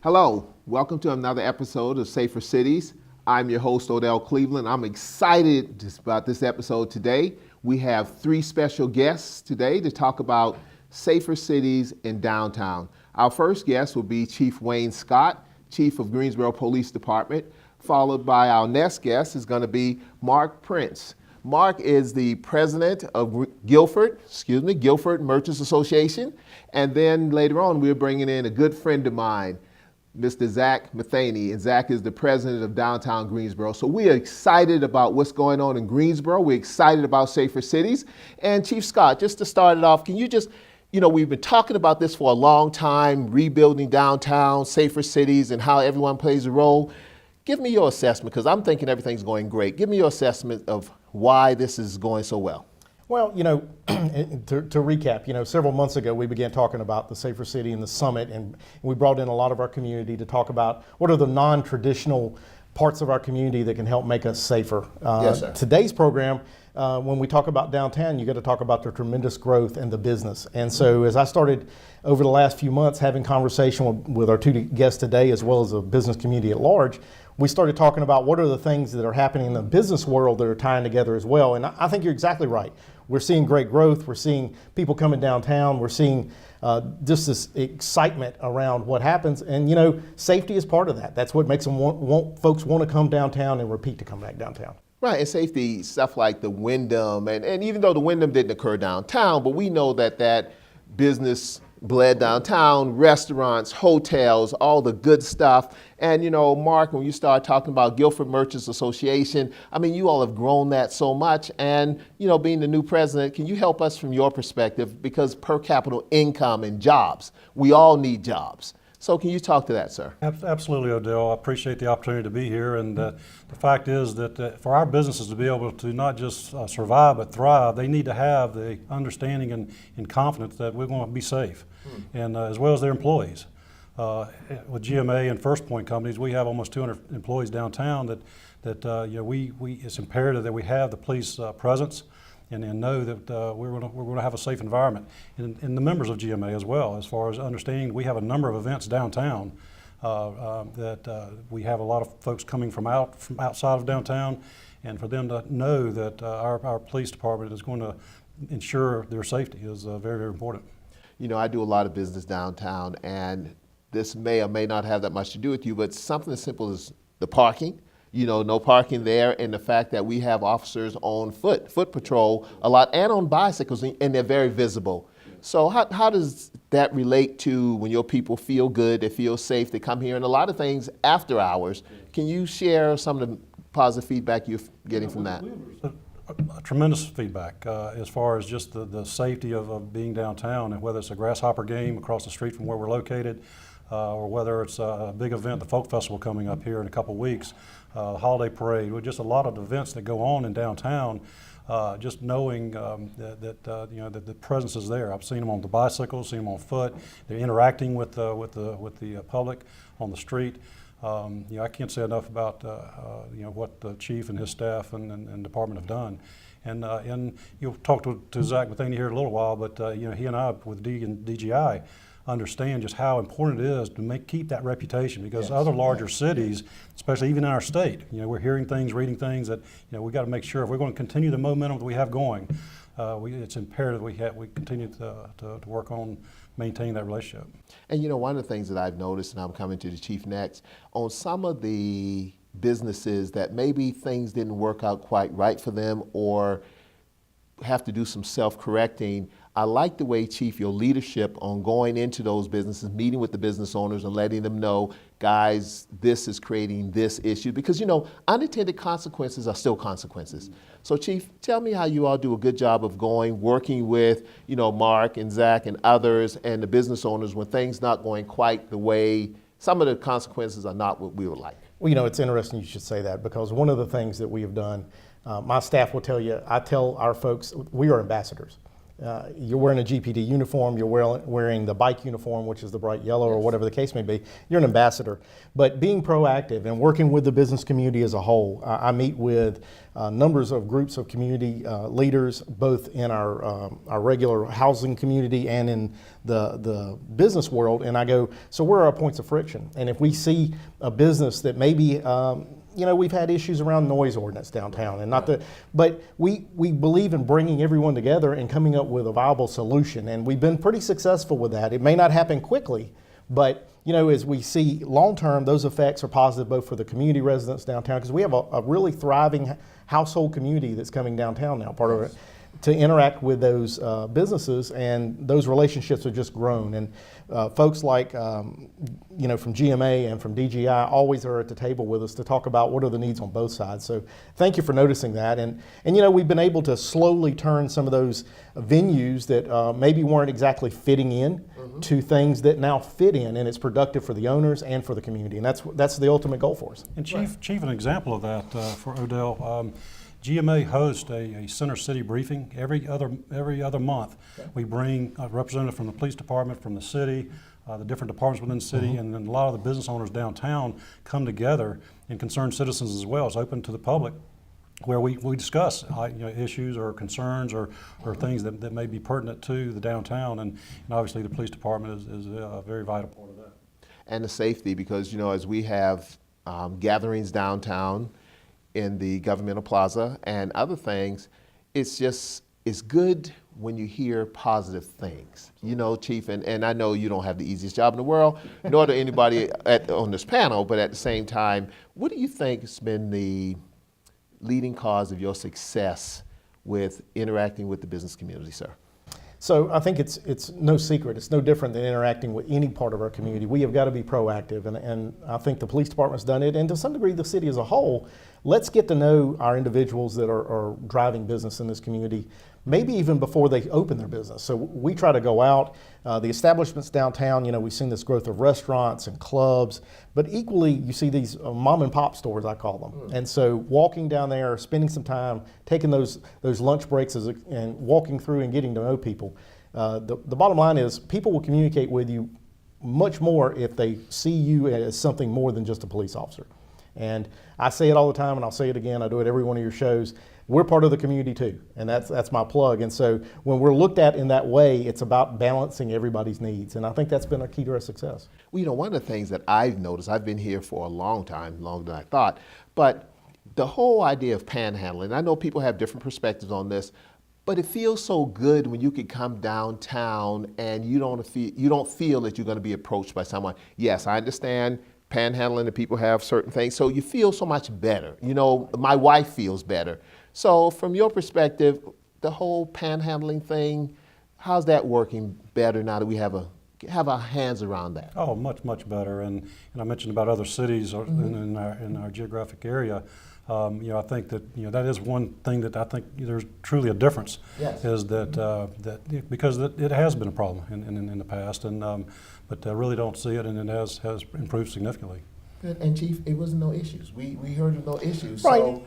Hello, welcome to another episode of Safer Cities. I'm your host, Odell Cleveland. I'm excited about this episode today. We have three special guests today to talk about safer cities in downtown. Our first guest will be Chief Wayne Scott, Chief of Greensboro Police Department, followed by our next guest is going to be Mark Prince. Mark is the president of Guilford Merchants Association. And then later on, we're bringing in a good friend of mine, Mr. Zach Matheny, and Zach is the president of Downtown Greensboro. So we are excited about what's going on in Greensboro. We're excited about safer cities. And Chief Scott, just to start it off, can you just, we've been talking about this for a long time, rebuilding downtown, safer cities, and how everyone plays a role. Give me your assessment, because I'm thinking everything's going great. Give me your assessment of why this is going so well. Well, to recap, several months ago we began talking about the Safer City and the Summit, and we brought in a lot of our community to talk about what are the non-traditional parts of our community that can help make us safer. Yes, sir. Today's program, when we talk about downtown, you got to talk about the tremendous growth and the business. And so as I started over the last few months having conversation with our two guests today, as well as the business community at large, we started talking about what are the things that are happening in the business world that are tying together as well. And I think you're exactly right. We're seeing great growth. We're seeing people coming downtown. We're seeing just this excitement around what happens. And, safety is part of that. That's what makes them folks want to come downtown and repeat to come back downtown. Right, and safety, stuff like the Wyndham, and even though the Wyndham didn't occur downtown, but we know that business bled downtown, restaurants, hotels, all the good stuff. And Mark, when you start talking about Guilford Merchants Association, you all have grown that so much. And being the new president, can you help us from your perspective? Because per capita income and jobs, we all need jobs. So can you talk to that, sir? Absolutely, Odell. I appreciate the opportunity to be here. And the fact is that for our businesses to be able to not just survive but thrive, they need to have the understanding and confidence that we're going to be safe, and as well as their employees. With GMA and First Point companies, we have almost 200 employees downtown that it's imperative that we have the police presence and know that we're going to have a safe environment. And the members of GMA as well, as far as understanding, we have a number of events downtown that we have a lot of folks coming from outside of downtown, and for them to know that our police department is going to ensure their safety is very, very important. I do a lot of business downtown, and this may or may not have that much to do with you, but something as simple as the parking. No parking there, and the fact that we have officers on foot patrol a lot, and on bicycles, and they're very visible. So how does that relate to when your people feel good, they feel safe, they come here, and a lot of things after hours? Can you share some of the positive feedback you're getting from that? A tremendous feedback as far as just the safety of being downtown, and whether it's a grasshopper game across the street from where we're located, or whether it's a big event, the Folk Festival coming up here in a couple weeks, holiday parade, with just a lot of events that go on in downtown. Just knowing that the presence is there. I've seen them on the bicycles, seen them on foot. They're interacting with the public on the street. I can't say enough about what the chief and his staff and department have done. And you'll talk to Zach Matheny here in a little while, but he and I with DGI understand just how important it is to keep that reputation, because other larger cities, especially even in our state, we're hearing things, reading things that we got to make sure if we're going to continue the momentum that we have going, it's imperative we continue to work on maintaining that relationship. And one of the things that I've noticed, and I'm coming to the chief next, on some of the businesses that maybe things didn't work out quite right for them or have to do some self-correcting, I like the way, Chief, your leadership on going into those businesses, meeting with the business owners and letting them know, guys, this is creating this issue. Because, unintended consequences are still consequences. So, Chief, tell me how you all do a good job of working with, Mark and Zach and others and the business owners when things not going quite the way, some of the consequences are not what we would like. Well, it's interesting you should say that, because one of the things that we have done, my staff will tell you, I tell our folks, we are ambassadors. You're wearing a GPD uniform, you're wearing the bike uniform, which is the bright yellow or whatever the case may be, you're an ambassador. But being proactive and working with the business community as a whole, I meet with numbers of groups of community leaders, both in our regular housing community and in the business world, and I go, so where are our points of friction? And if we see a business that maybe we've had issues around noise ordinance downtown, and but we believe in bringing everyone together and coming up with a viable solution, and we've been pretty successful with that. It may not happen quickly, but as we see long term, those effects are positive both for the community residents downtown, because we have a really thriving household community that's coming downtown now, part of it, to interact with those businesses, and those relationships have just grown. And folks like from GMA and from DGI always are at the table with us to talk about what are the needs on both sides. So thank you for noticing that. And we've been able to slowly turn some of those venues that maybe weren't exactly fitting in to things that now fit in, and it's productive for the owners and for the community. And that's the ultimate goal for us. And Chief, an example of that for Odell. GMA hosts a Center City briefing every other month. Okay. We bring a representative from the police department, from the city, the different departments within the city, and then a lot of the business owners downtown come together, and concerned citizens as well. It's open to the public, where we discuss issues or concerns or things that may be pertinent to the downtown, and obviously the police department is a very vital part of that. And the safety, because as we have gatherings downtown in the governmental plaza and other things, it's good when you hear positive things, Chief, and I know you don't have the easiest job in the world, nor do anybody on this panel, but at the same time, what do you think has been the leading cause of your success with interacting with the business community, sir? So I think it's no secret. It's no different than interacting with any part of our community. We have got to be proactive, and I think the police department's done it, and to some degree the city as a whole. Let's get to know our individuals that are driving business in this community, maybe even before they open their business. So we try to go out. The establishments downtown, we've seen this growth of restaurants and clubs, but equally you see these mom and pop stores, I call them. And so walking down there, spending some time, taking those lunch breaks and walking through and getting to know people. The bottom line is people will communicate with you much more if they see you as something more than just a police officer. And I say it all the time, and I'll say it again, I do it every one of your shows. We're part of the community too, and that's my plug. And so when we're looked at in that way, it's about balancing everybody's needs, and I think that's been a key to our success. Well, one of the things that I've noticed, I've been here for a long time, longer than I thought, but the whole idea of panhandling, I know people have different perspectives on this, but it feels so good when you can come downtown and you don't feel that you're going to be approached by someone. Yes, I understand panhandling and people have certain things, so you feel so much better. My wife feels better. So from your perspective, the whole panhandling thing, how's that working better now that we have our hands around that? Oh, much better. And I mentioned about other cities in our geographic area. I think that that is one thing that I think there's truly a difference. Yes. Is that because it has been a problem in the past, and but I really don't see it, and it has improved significantly. Good. And Chief, it was no issues. We heard of no issues. Right. So.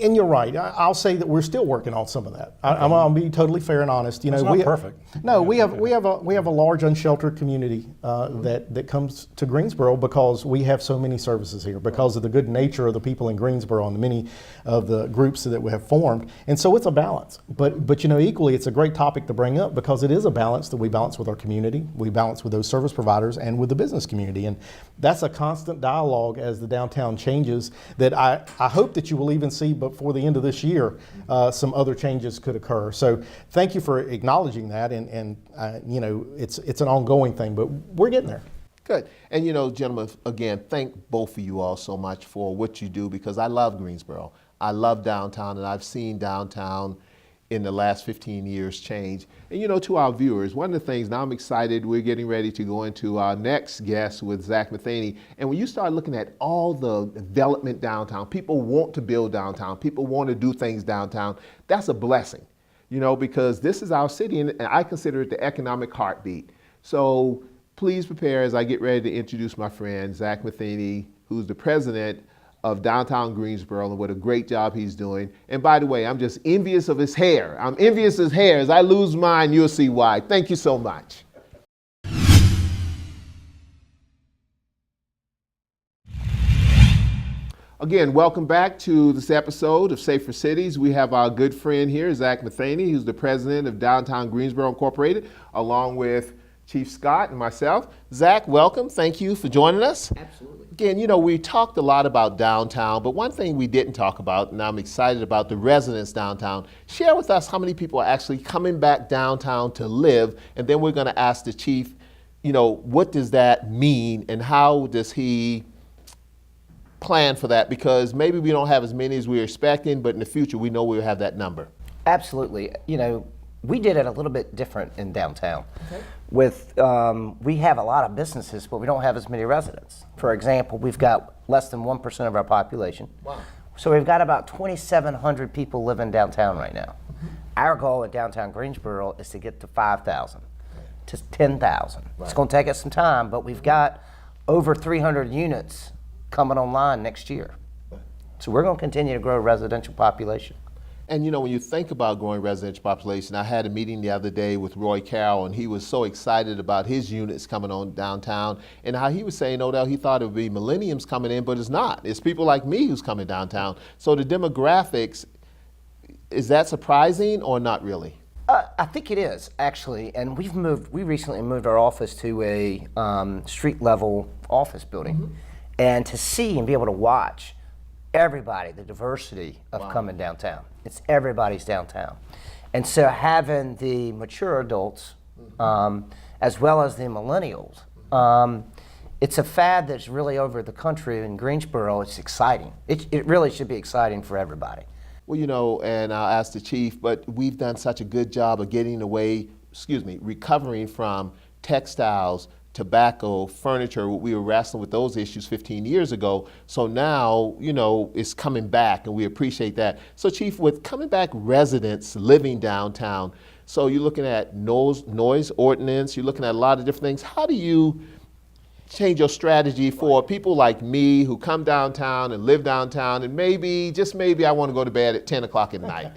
And you're right. I'll say that we're still working on some of that. Okay. I'll be totally fair and honest. It's not perfect. No, we have a large unsheltered community that comes to Greensboro because we have so many services here, because of the good nature of the people in Greensboro and the many of the groups that we have formed. And so it's a balance. But equally, it's a great topic to bring up because it is a balance that we balance with our community, we balance with those service providers, and with the business community. And that's a constant dialogue as the downtown changes that I hope that you will even see before the end of this year. Some other changes could occur. So thank you for acknowledging that, and it's an ongoing thing, but we're getting there. Good. And gentlemen, again, thank both of you all so much for what you do, because I love Greensboro. I love downtown, and I've seen downtown in the last 15 years change. And to our viewers, one of the things, now I'm excited, we're getting ready to go into our next guest with Zach Matheny. And when you start looking at all the development downtown, people want to build downtown, people want to do things downtown, that's a blessing, because this is our city, and I consider it the economic heartbeat. So please prepare as I get ready to introduce my friend, Zach Matheny, who's the president of downtown Greensboro, and what a great job he's doing. And by the way, I'm just envious of his hair. I'm envious of his hair. As I lose mine, you'll see why. Thank you so much. Again, welcome back to this episode of Safer Cities. We have our good friend here, Zach Matheny, who's the president of Downtown Greensboro Incorporated, along with Chief Scott and myself. Zach, welcome. Thank you for joining us. Absolutely. Again, we talked a lot about downtown, but one thing we didn't talk about, and I'm excited about, the residents downtown. Share with us how many people are actually coming back downtown to live, and then we're going to ask the chief, what does that mean, and how does he plan for that? Because maybe we don't have as many as we were expecting, but in the future, we know we'll have that number. Absolutely. We did it a little bit different in downtown. Okay. We have a lot of businesses, but we don't have as many residents. For example, we've got less than 1% of our population. Wow. So we've got about 2,700 people living downtown right now. Mm-hmm. Our goal in downtown Greensboro is to get to 5,000, to 10,000. Right. It's going to take us some time, but we've got over 300 units coming online next year. So we're going to continue to grow residential population. And when you think about growing residential population, I had a meeting the other day with Roy Carroll, and he was so excited about his units coming on downtown, and how he was saying, Odell, he thought it would be millennials coming in, but it's not. It's people like me who's coming downtown. So the demographics, is that surprising or not really? I think it is, actually, and we recently moved our office to a street level office building. Mm-hmm. And to see and be able to watch everybody, the diversity of coming downtown. It's everybody's downtown. And so having the mature adults, as well as the millennials, it's a fad that's really over the country. In Greensboro, it's exciting. It really should be exciting for everybody. Well, and I'll ask the chief, but we've done such a good job of recovering from textiles, tobacco, furniture. We were wrestling with those issues 15 years ago. So now, it's coming back, and we appreciate that. So Chief, with coming back residents living downtown, so you're looking at noise ordinance, you're looking at a lot of different things. How do you change your strategy for people like me who come downtown and live downtown, and maybe, just maybe, I want to go to bed at 10 o'clock at night,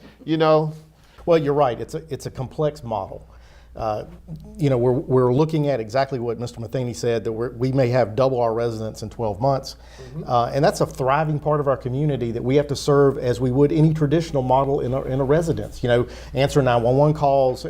Well, you're right. It's a complex model. We're looking at exactly what Mr. Matheny said, that we may have double our residents in 12 months. Mm-hmm. And that's a thriving part of our community that we have to serve as we would any traditional model in a residence. Answer 911 calls,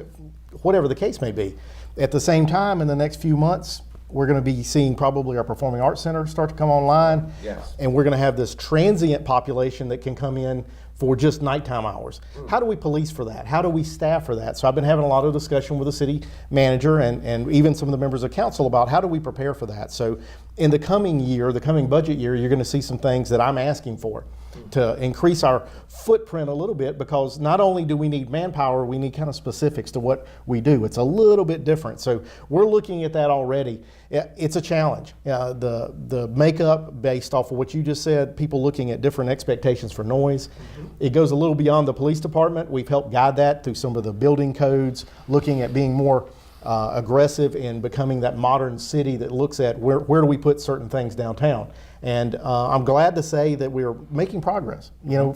whatever the case may be. At the same time, in the next few months, we're going to be seeing probably our Performing Arts Center start to come online. Yes. And we're going to have this transient population that can come in for just nighttime hours. How do we police for that? How do we staff for that? So I've been having a lot of discussion with the city manager and even some of the members of council about how do we prepare for that. So in the coming year, the coming budget year, you're going to see some things that I'm asking for to increase our footprint a little bit, because not only do we need manpower, we need kind of specifics to what we do. It's a little bit different. So we're looking at that already. It's a challenge. The makeup based off of what you just said, people looking at different expectations for noise. Mm-hmm. It goes a little beyond the police department. We've helped guide that through some of the building codes, looking at being more aggressive in becoming that modern city that looks at where do we put certain things downtown. And I'm glad to say that we're making progress,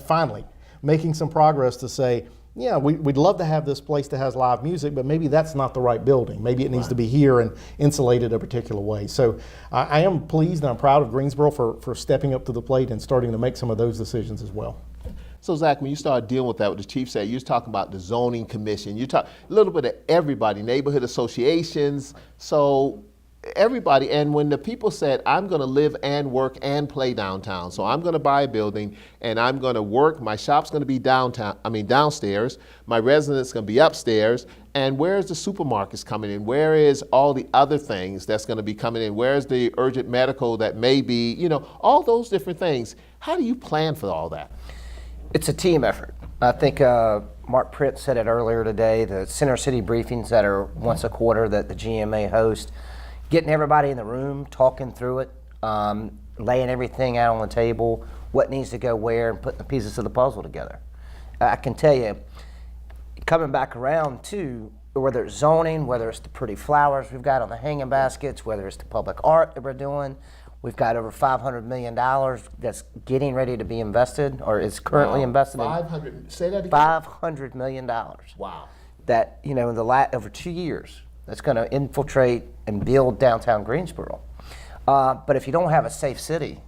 finally making some progress to say, yeah, we'd love to have this place that has live music, but maybe that's not the right building. Maybe it needs to be here and insulated a particular way. So I am pleased and I'm proud of Greensboro for stepping up to the plate and starting to make some of those decisions as well. So Zach, when you started dealing with that, what the chief said, you was talking about the zoning commission. You talk a little bit of everybody, neighborhood associations. So everybody, and when the people said, I'm going to live and work and play downtown, so I'm going to buy a building and I'm going to work, my shop's going to be downstairs, my residence going to be upstairs, and where's the supermarkets coming in? Where is all the other things that's going to be coming in? Where's the urgent medical that may be, all those different things. How do you plan for all that? It's a team effort. I think Mark Pritt said it earlier today, the Center City briefings that are once a quarter that the GMA hosts, getting everybody in the room, talking through it, laying everything out on the table, what needs to go where, and putting the pieces of the puzzle together. I can tell you, coming back around to whether it's zoning, whether it's the pretty flowers we've got on the hanging baskets, whether it's the public art that we're doing, we've got over $500 million that's getting ready to be invested, or is currently invested in. 500, say that again? $500 million. Wow. That, in over 2 years, that's going to infiltrate and build downtown Greensboro. But if you don't have a safe city,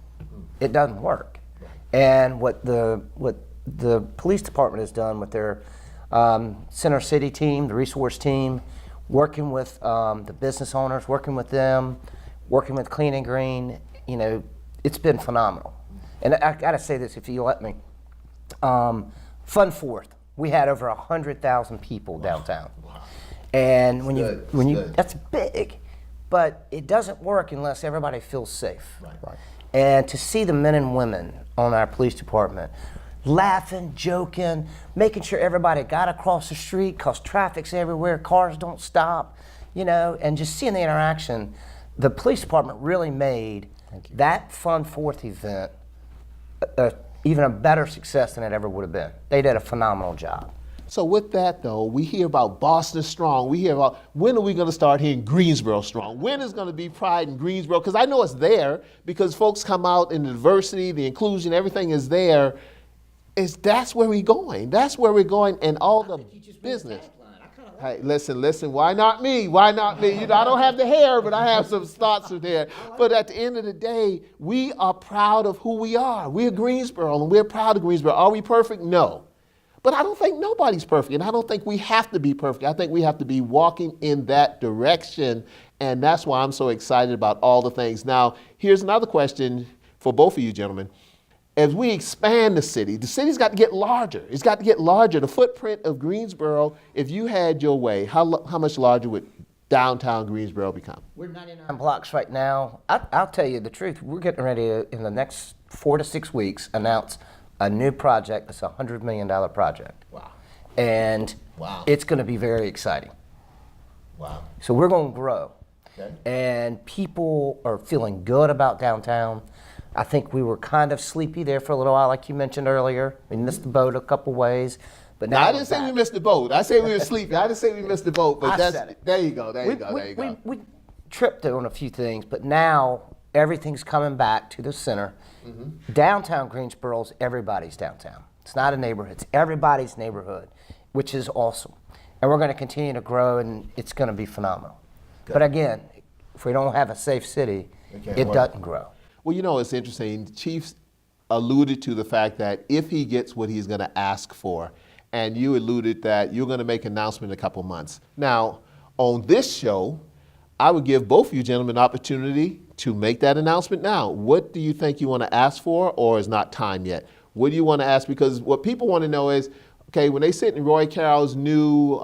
it doesn't work. And what the police department has done with their Center City team, the resource team, working with the business owners, working with them, working with Clean and Green, it's been phenomenal. And I gotta say this, if you let me. Fun 4th, we had over 100,000 people downtown. Wow. And that's big, but it doesn't work unless everybody feels safe. Right. And to see the men and women on our police department laughing, joking, making sure everybody got across the street because traffic's everywhere, cars don't stop, and just seeing the interaction, the police department really made that Fun 4th event even a better success than it ever would have been. They did a phenomenal job. So with that, though, we hear about Boston Strong. We hear about, when are we going to start hearing Greensboro Strong? When is going to be Pride in Greensboro? Because I know it's there, because folks come out in the diversity, the inclusion, everything is there. That's where we're going. That's where we're going, and all the business. Hey, listen, why not me? Why not me? I don't have the hair, but I have some thoughts in there. But at the end of the day, we are proud of who we are. We're Greensboro, and we're proud of Greensboro. Are we perfect? No. But I don't think nobody's perfect, and I don't think we have to be perfect. I think we have to be walking in that direction, and that's why I'm so excited about all the things. Now, here's another question for both of you gentlemen. As we expand the city's got to get larger. It's got to get larger. The footprint of Greensboro, if you had your way, how much larger would downtown Greensboro become? We're 99 blocks right now. I'll tell you the truth. We're getting ready to, in the next 4 to 6 weeks, announce a new project that's a $100 million project. Wow. And it's going to be very exciting. Wow. So we're going to grow. Okay. And people are feeling good about downtown. I think we were kind of sleepy there for a little while, like you mentioned earlier. We missed the boat a couple ways. But now I didn't say we missed the boat. I said we were sleepy. I didn't say we missed the boat. But there you go. We tripped on a few things, but now everything's coming back to the center. Mm-hmm. Downtown Greensboro's everybody's downtown. It's not a neighborhood. It's everybody's neighborhood, which is awesome. And we're going to continue to grow, and it's going to be phenomenal. Good. But again, if we don't have a safe city, it doesn't grow. Well, it's interesting. Chief alluded to the fact that if he gets what he's going to ask for, and you alluded that you're going to make an announcement in a couple months. Now, on this show, I would give both of you gentlemen an opportunity to make that announcement now. What do you think you want to ask for, or is not time yet? What do you want to ask? Because what people want to know is, okay, when they sit in Roy Carroll's new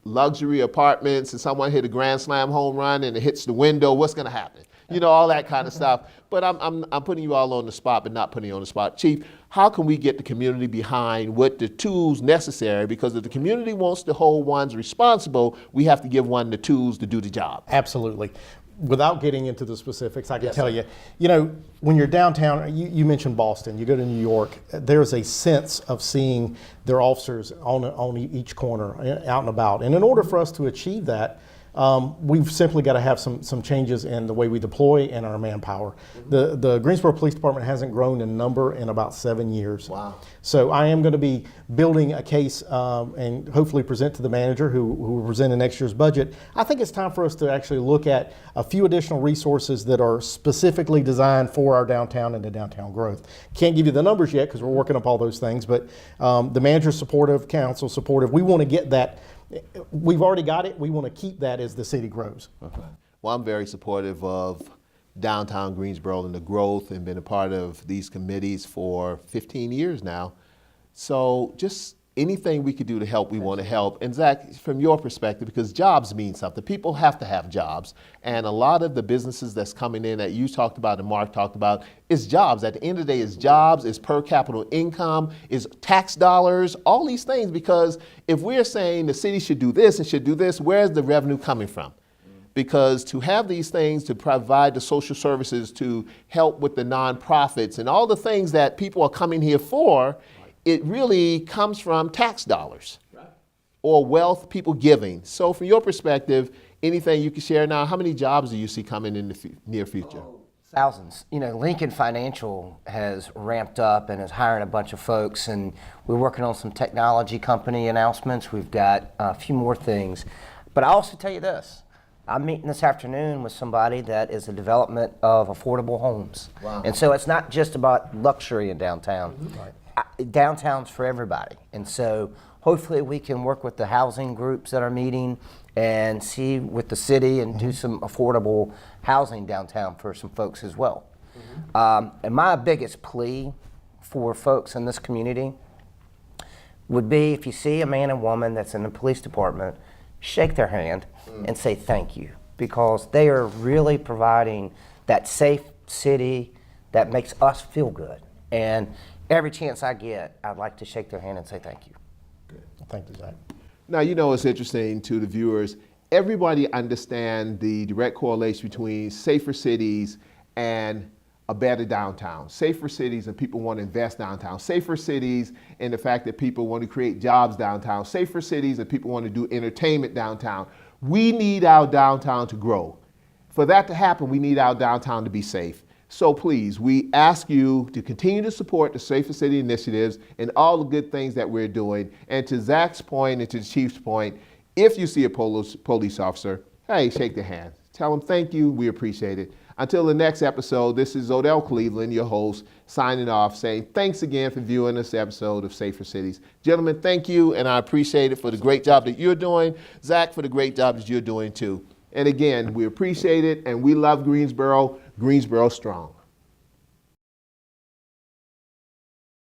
luxury apartments and someone hit a grand slam home run and it hits the window, what's going to happen? All that kind of stuff. But I'm putting you all on the spot, but not putting you on the spot. Chief, how can we get the community behind what the tools necessary? Because if the community wants to hold ones responsible, we have to give one the tools to do the job. Absolutely. Without getting into the specifics, I can tell you, when you're downtown, you mentioned Boston, you go to New York, there's a sense of seeing their officers on each corner, out and about. And in order for us to achieve that, we've simply got to have some changes in the way we deploy and our manpower. The Greensboro Police Department hasn't grown in number in about 7 years. Wow. So I am going to be building a case and hopefully present to the manager who will present in next year's budget. I think it's time for us to actually look at a few additional resources that are specifically designed for our downtown and the downtown growth. Can't give you the numbers yet because we're working up all those things, but the manager's supportive, council supportive. We want to get that. We've already got it. We want to keep that as the city grows. Okay. Well, I'm very supportive of downtown Greensboro and the growth, and been a part of these committees for 15 years now. So just anything we could do to help, we want to help. And Zach, from your perspective, because jobs mean something, people have to have jobs. And a lot of the businesses that's coming in that you talked about and Mark talked about is jobs. At the end of the day, it's jobs, it's per capita income, it's tax dollars, all these things. Because if we're saying the city should do this and should do this, where's the revenue coming from? Because to have these things, to provide the social services, to help with the nonprofits and all the things that people are coming here for, it really comes from tax dollars or wealth, people giving. So from your perspective, anything you can share now, how many jobs do you see coming in the near future? Thousands. Lincoln Financial has ramped up and is hiring a bunch of folks, and we're working on some technology company announcements. We've got a few more things. But I also tell you this, I'm meeting this afternoon with somebody that is a development of affordable homes. Wow. And so it's not just about luxury in downtown. Downtown's for everybody. And so hopefully we can work with the housing groups that are meeting and see with the city and do some affordable housing downtown for some folks as well. And my biggest plea for folks in this community would be, if you see a man and woman that's in the police department, shake their hand and say thank you, because they are really providing that safe city that makes us feel good. And every chance I get, I'd like to shake their hand and say thank you. Thank you, Zach. Now, you know, it's interesting to the viewers. Everybody understands the direct correlation between safer cities and a better downtown. Safer cities and people want to invest downtown. Safer cities and the fact that people want to create jobs downtown. Safer cities and people want to do entertainment downtown. We need our downtown to grow. For that to happen, we need our downtown to be safe. So please, we ask you to continue to support the Safer City initiatives and all the good things that we're doing. And to Zach's point and to the Chief's point, if you see a police officer, hey, shake their hand. Tell them thank you, we appreciate it. Until the next episode, this is Odell Cleveland, your host, signing off, saying thanks again for viewing this episode of Safer Cities. Gentlemen, thank you, and I appreciate it for the great job that you're doing. Zach, for the great job that you're doing too. And again, we appreciate it, and we love Greensboro. Greensboro strong.